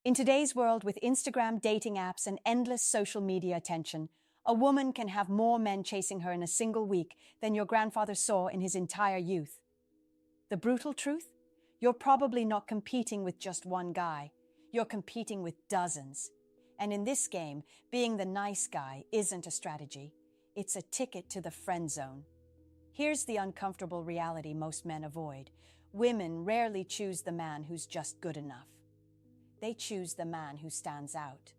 In today's world, with Instagram, dating apps, and endless social media attention, a woman can have more men chasing her in a single week than your grandfather saw in his entire youth. The brutal truth? You're probably not competing with just one guy. You're competing with dozens. And in this game, being the nice guy isn't a strategy. It's a ticket to the friend zone. Here's the uncomfortable reality most men avoid. Women rarely choose the man who's just good enough. They choose the man who stands out,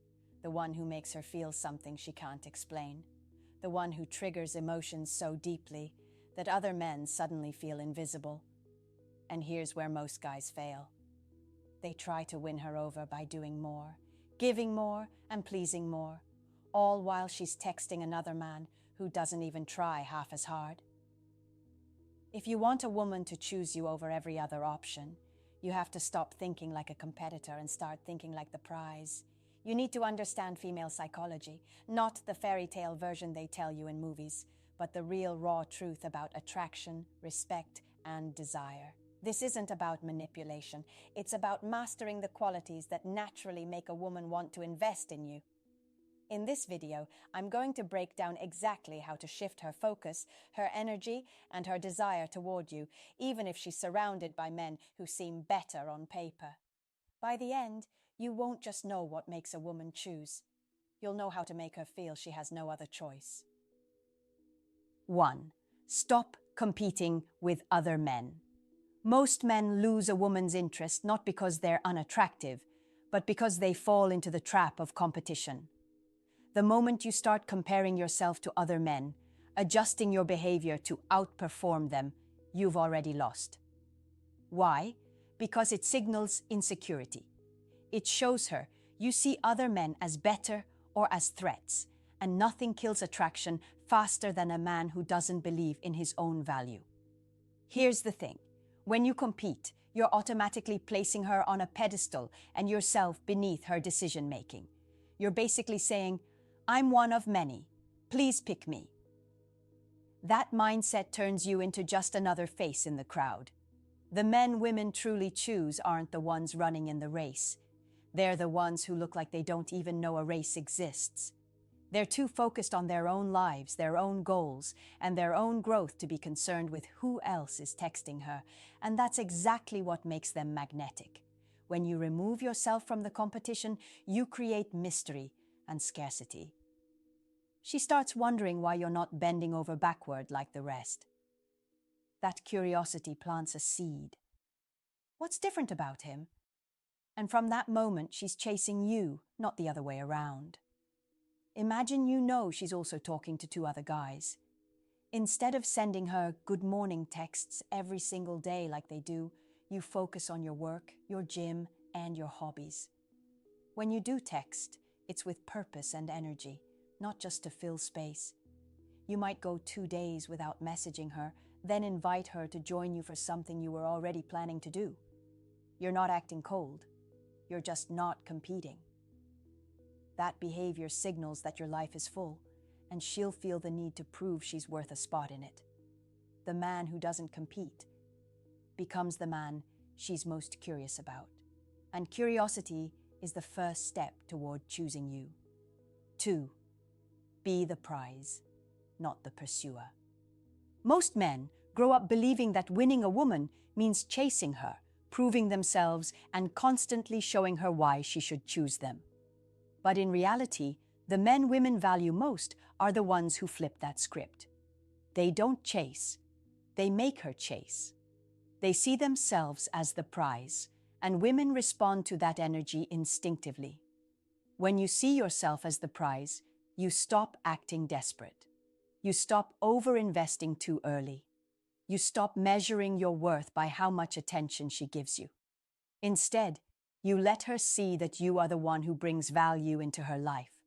the one who makes her feel something she can't explain, the one who triggers emotions so deeply that other men suddenly feel invisible. And here's where most guys fail. They try to win her over by doing more, giving more, and pleasing more, all while she's texting another man who doesn't even try half as hard. If you want a woman to choose you over every other option, you have to stop thinking like a competitor and start thinking like the prize. You need to understand female psychology, not the fairy tale version they tell you in movies, but the real raw truth about attraction, respect, and desire. This isn't about manipulation. It's about mastering the qualities that naturally make a woman want to invest in you. In this video, I'm going to break down exactly how to shift her focus, her energy, and her desire toward you, even if she's surrounded by men who seem better on paper. By the end, you won't just know what makes a woman choose. You'll know how to make her feel she has no other choice. 1. Stop competing with other men. Most men lose a woman's interest not because they're unattractive, but because they fall into the trap of competition. The moment you start comparing yourself to other men, adjusting your behavior to outperform them, you've already lost. Why? Because it signals insecurity. It shows her you see other men as better or as threats, and nothing kills attraction faster than a man who doesn't believe in his own value. Here's the thing. When you compete, you're automatically placing her on a pedestal and yourself beneath her decision-making. You're basically saying, "I'm one of many. Please pick me." That mindset turns you into just another face in the crowd. The men women truly choose aren't the ones running in the race. They're the ones who look like they don't even know a race exists. They're too focused on their own lives, their own goals, and their own growth to be concerned with who else is texting her, and that's exactly what makes them magnetic. When you remove yourself from the competition, you create mystery and scarcity. She starts wondering why you're not bending over backward like the rest. That curiosity plants a seed. What's different about him? And from that moment, she's chasing you, not the other way around. Imagine you know she's also talking to 2 other guys. Instead of sending her good morning texts every single day like they do, you focus on your work, your gym, and your hobbies. When you do text, it's with purpose and energy, not just to fill space. You might go 2 days without messaging her, then invite her to join you for something you were already planning to do. You're not acting cold. You're just not competing. That behavior signals that your life is full, and she'll feel the need to prove she's worth a spot in it. The man who doesn't compete becomes the man she's most curious about. And curiosity is the first step toward choosing you. 2. Be the prize, not the pursuer. Most men grow up believing that winning a woman means chasing her, proving themselves, and constantly showing her why she should choose them. But in reality, the men women value most are the ones who flip that script. They don't chase, they make her chase. They see themselves as the prize, and women respond to that energy instinctively. When you see yourself as the prize, you stop acting desperate. You stop over-investing too early. You stop measuring your worth by how much attention she gives you. Instead, you let her see that you are the one who brings value into her life.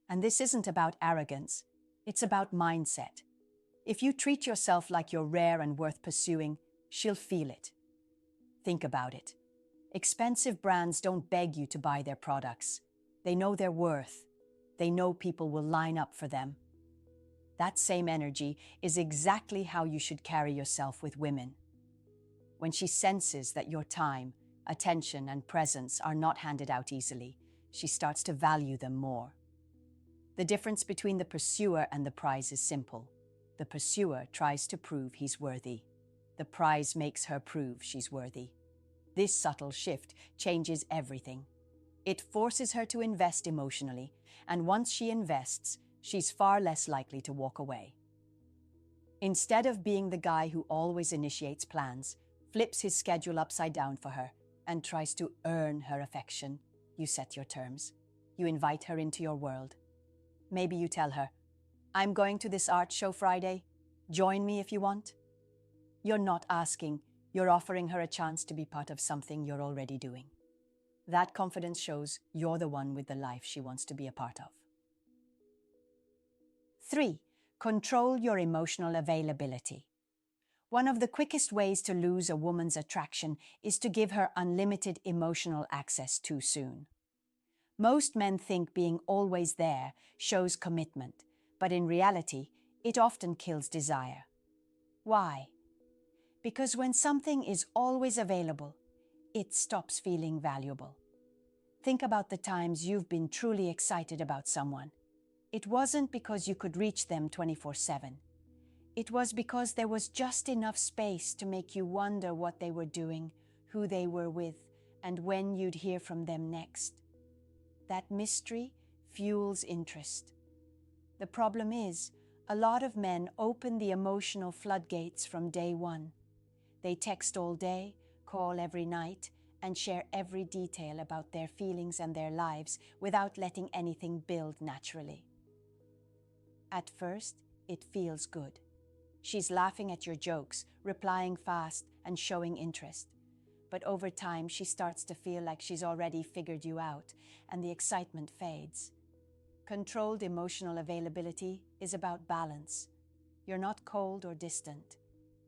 And this isn't about arrogance, it's about mindset. If you treat yourself like you're rare and worth pursuing, she'll feel it. Think about it. Expensive brands don't beg you to buy their products. They know their worth. They know people will line up for them. That same energy is exactly how you should carry yourself with women. When she senses that your time, Attention and presence are not handed out easily. She starts to value them more. The difference between the pursuer and the prize is simple. The pursuer tries to prove he's worthy. The prize makes her prove she's worthy. This subtle shift changes everything. It forces her to invest emotionally, and once she invests, she's far less likely to walk away. Instead of being the guy who always initiates plans, flips his schedule upside down for her, and tries to earn her affection, you set your terms. You invite her into your world. Maybe you tell her, "I'm going to this art show Friday. Join me if you want." You're not asking, you're offering her a chance to be part of something you're already doing. That confidence shows you're the one with the life she wants to be a part of. 3. Control your emotional availability. One of the quickest ways to lose a woman's attraction is to give her unlimited emotional access too soon. Most men think being always there shows commitment, but in reality, it often kills desire. Why? Because when something is always available, it stops feeling valuable. Think about the times you've been truly excited about someone. It wasn't because you could reach them 24/7. It was because there was just enough space to make you wonder what they were doing, who they were with, and when you'd hear from them next. That mystery fuels interest. The problem is, a lot of men open the emotional floodgates from day one. They text all day, call every night, and share every detail about their feelings and their lives without letting anything build naturally. At first, it feels good. She's laughing at your jokes, replying fast, and showing interest. But over time, she starts to feel like she's already figured you out, and the excitement fades. Controlled emotional availability is about balance. You're not cold or distant.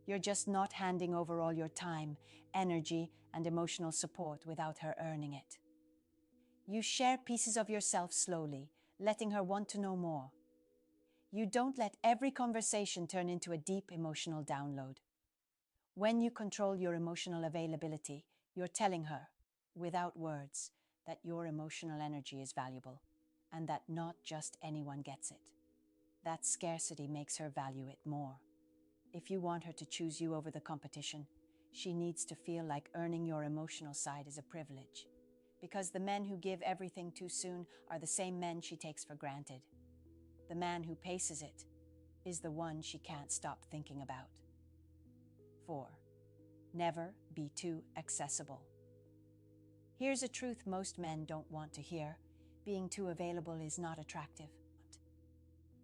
You're just not handing over all your time, energy, and emotional support without her earning it. You share pieces of yourself slowly, letting her want to know more. You don't let every conversation turn into a deep emotional download. When you control your emotional availability, you're telling her, without words, that your emotional energy is valuable, and that not just anyone gets it. That scarcity makes her value it more. If you want her to choose you over the competition, she needs to feel like earning your emotional side is a privilege. Because the men who give everything too soon are the same men she takes for granted. The man who paces it is the one she can't stop thinking about. 4. Never be too accessible. Here's a truth most men don't want to hear. Being too available is not attractive.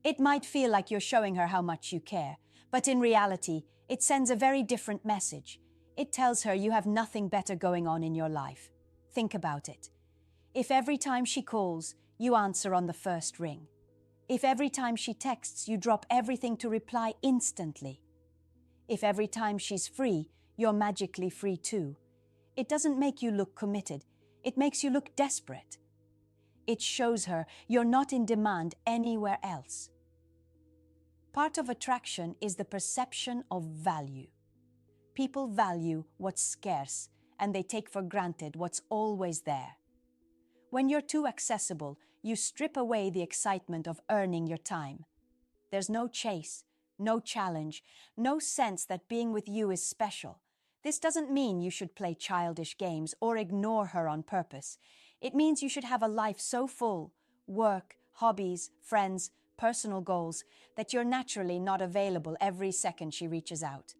It might feel like you're showing her how much you care, but in reality, it sends a very different message. It tells her you have nothing better going on in your life. Think about it. If every time she calls, you answer on the first ring. If every time she texts, you drop everything to reply instantly. If every time she's free, you're magically free too. It doesn't make you look committed. It makes you look desperate. It shows her you're not in demand anywhere else. Part of attraction is the perception of value. People value what's scarce, and they take for granted what's always there. When you're too accessible, you strip away the excitement of earning your time. There's no chase, no challenge, no sense that being with you is special. This doesn't mean you should play childish games or ignore her on purpose. It means you should have a life so full, work, hobbies, friends, personal goals, that you're naturally not available every second she reaches out.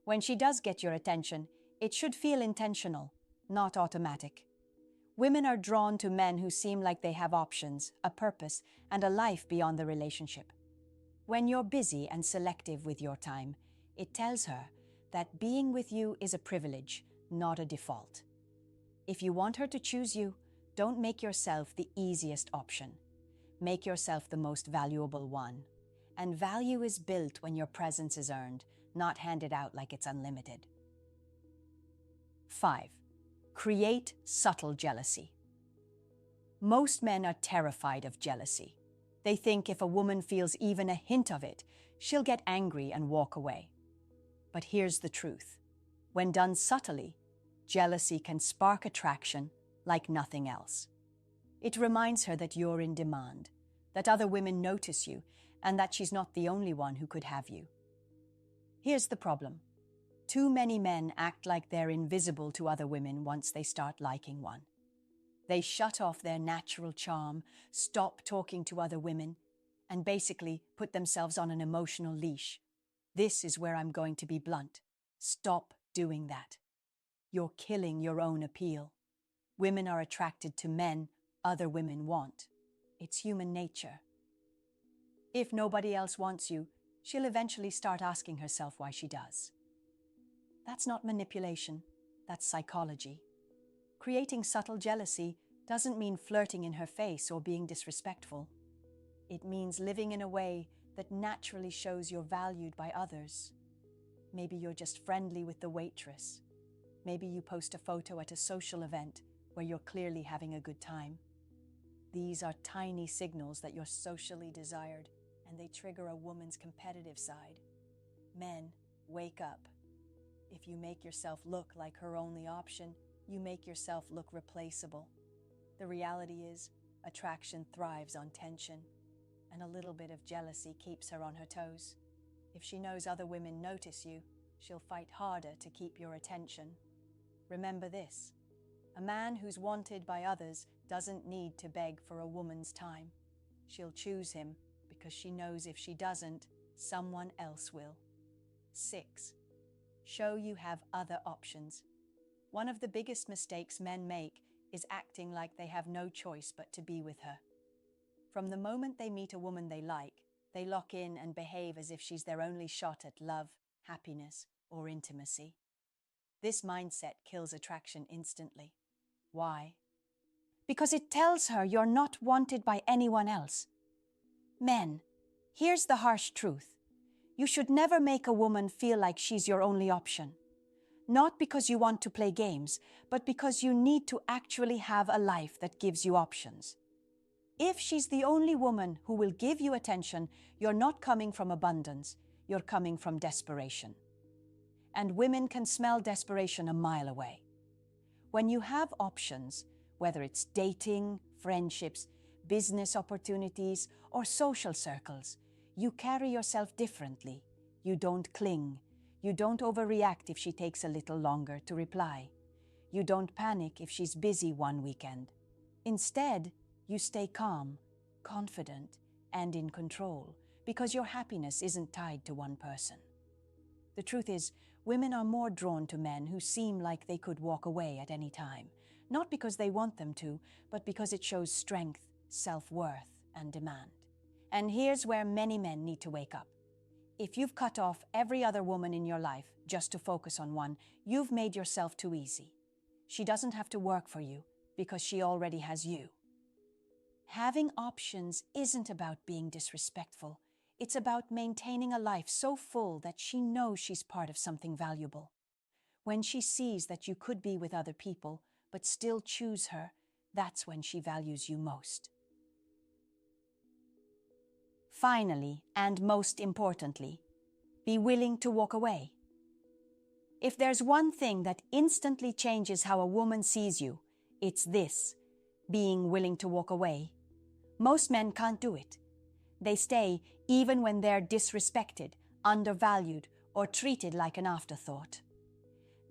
When she does get your attention, it should feel intentional, not automatic. Women are drawn to men who seem like they have options, a purpose, and a life beyond the relationship. When you're busy and selective with your time, it tells her that being with you is a privilege, not a default. If you want her to choose you, don't make yourself the easiest option. Make yourself the most valuable one. And value is built when your presence is earned, not handed out like it's unlimited. 5. Create subtle jealousy. Most men are terrified of jealousy. They think if a woman feels even a hint of it, she'll get angry and walk away. But here's the truth. When done subtly, jealousy can spark attraction like nothing else. It reminds her that you're in demand, that other women notice you, and that she's not the only one who could have you. Here's the problem. Too many men act like they're invisible to other women once they start liking one. They shut off their natural charm, stop talking to other women, and basically put themselves on an emotional leash. This is where I'm going to be blunt. Stop doing that. You're killing your own appeal. Women are attracted to men other women want. It's human nature. If nobody else wants you, she'll eventually start asking herself why she does. That's not manipulation, that's psychology. Creating subtle jealousy doesn't mean flirting in her face or being disrespectful. It means living in a way that naturally shows you're valued by others. Maybe you're just friendly with the waitress. Maybe you post a photo at a social event where you're clearly having a good time. These are tiny signals that you're socially desired, and they trigger a woman's competitive side. Men, wake up. If you make yourself look like her only option, you make yourself look replaceable. The reality is, attraction thrives on tension, and a little bit of jealousy keeps her on her toes. If she knows other women notice you, she'll fight harder to keep your attention. Remember this: a man who's wanted by others doesn't need to beg for a woman's time. She'll choose him because she knows if she doesn't, someone else will. 6. Show you have other options. One of the biggest mistakes men make is acting like they have no choice but to be with her. From the moment they meet a woman they like, they lock in and behave as if she's their only shot at love, happiness, or intimacy. This mindset kills attraction instantly. Why? Because it tells her you're not wanted by anyone else. Men, here's the harsh truth. You should never make a woman feel like she's your only option. Not because you want to play games, but because you need to actually have a life that gives you options. If she's the only woman who will give you attention, you're not coming from abundance, you're coming from desperation. And women can smell desperation a mile away. When you have options, whether it's dating, friendships, business opportunities, or social circles, you carry yourself differently. You don't cling. You don't overreact if she takes a little longer to reply. You don't panic if she's busy one weekend. Instead, you stay calm, confident, and in control because your happiness isn't tied to one person. The truth is, women are more drawn to men who seem like they could walk away at any time, not because they want them to, but because it shows strength, self-worth, and demand. And here's where many men need to wake up. If you've cut off every other woman in your life just to focus on one, you've made yourself too easy. She doesn't have to work for you because she already has you. Having options isn't about being disrespectful. It's about maintaining a life so full that she knows she's part of something valuable. When she sees that you could be with other people, but still choose her, that's when she values you most. Finally, and most importantly, be willing to walk away. If there's one thing that instantly changes how a woman sees you, it's this: being willing to walk away. Most men can't do it. They stay even when they're disrespected, undervalued, or treated like an afterthought.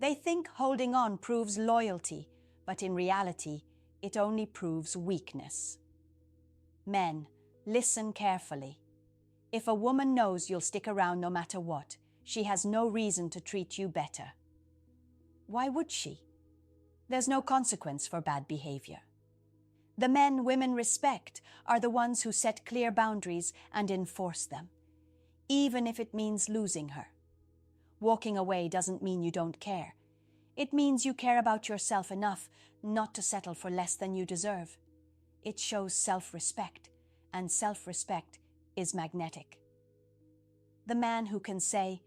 They think holding on proves loyalty, but in reality, it only proves weakness. Men, listen carefully. If a woman knows you'll stick around no matter what, she has no reason to treat you better. Why would she? There's no consequence for bad behavior. The men women respect are the ones who set clear boundaries and enforce them, even if it means losing her. Walking away doesn't mean you don't care. It means you care about yourself enough not to settle for less than you deserve. It shows self-respect, and self-respect is magnetic. The man who can say,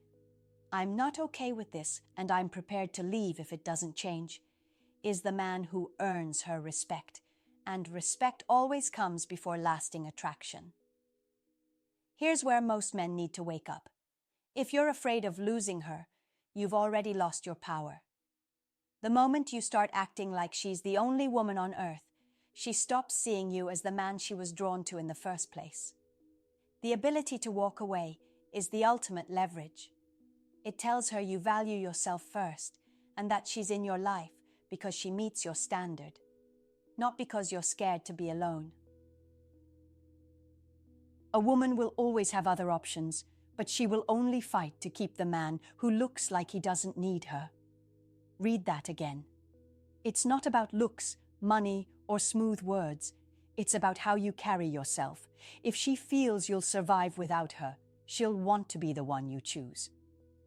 "I'm not okay with this and I'm prepared to leave if it doesn't change," is the man who earns her respect, and respect always comes before lasting attraction. Here's where most men need to wake up. If you're afraid of losing her, you've already lost your power. The moment you start acting like she's the only woman on earth, she stops seeing you as the man she was drawn to in the first place. The ability to walk away is the ultimate leverage. It tells her you value yourself first and that she's in your life because she meets your standard, not because you're scared to be alone. A woman will always have other options, but she will only fight to keep the man who looks like he doesn't need her. Read that again. It's not about looks, money, or smooth words. It's about how you carry yourself. If she feels you'll survive without her, she'll want to be the one you choose.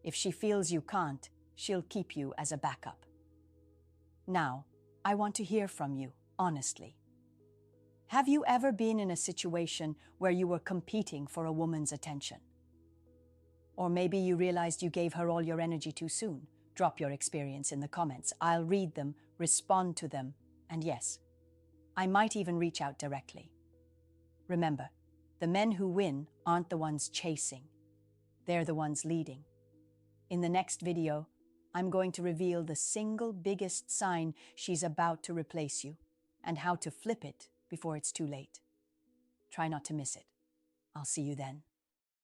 If she feels you can't, she'll keep you as a backup. Now, I want to hear from you, honestly. Have you ever been in a situation where you were competing for a woman's attention? Or maybe you realized you gave her all your energy too soon. Drop your experience in the comments. I'll read them, respond to them, and yes, I might even reach out directly. Remember, the men who win aren't the ones chasing. They're the ones leading. In the next video, I'm going to reveal the single biggest sign she's about to replace you and how to flip it before it's too late. Try not to miss it. I'll see you then.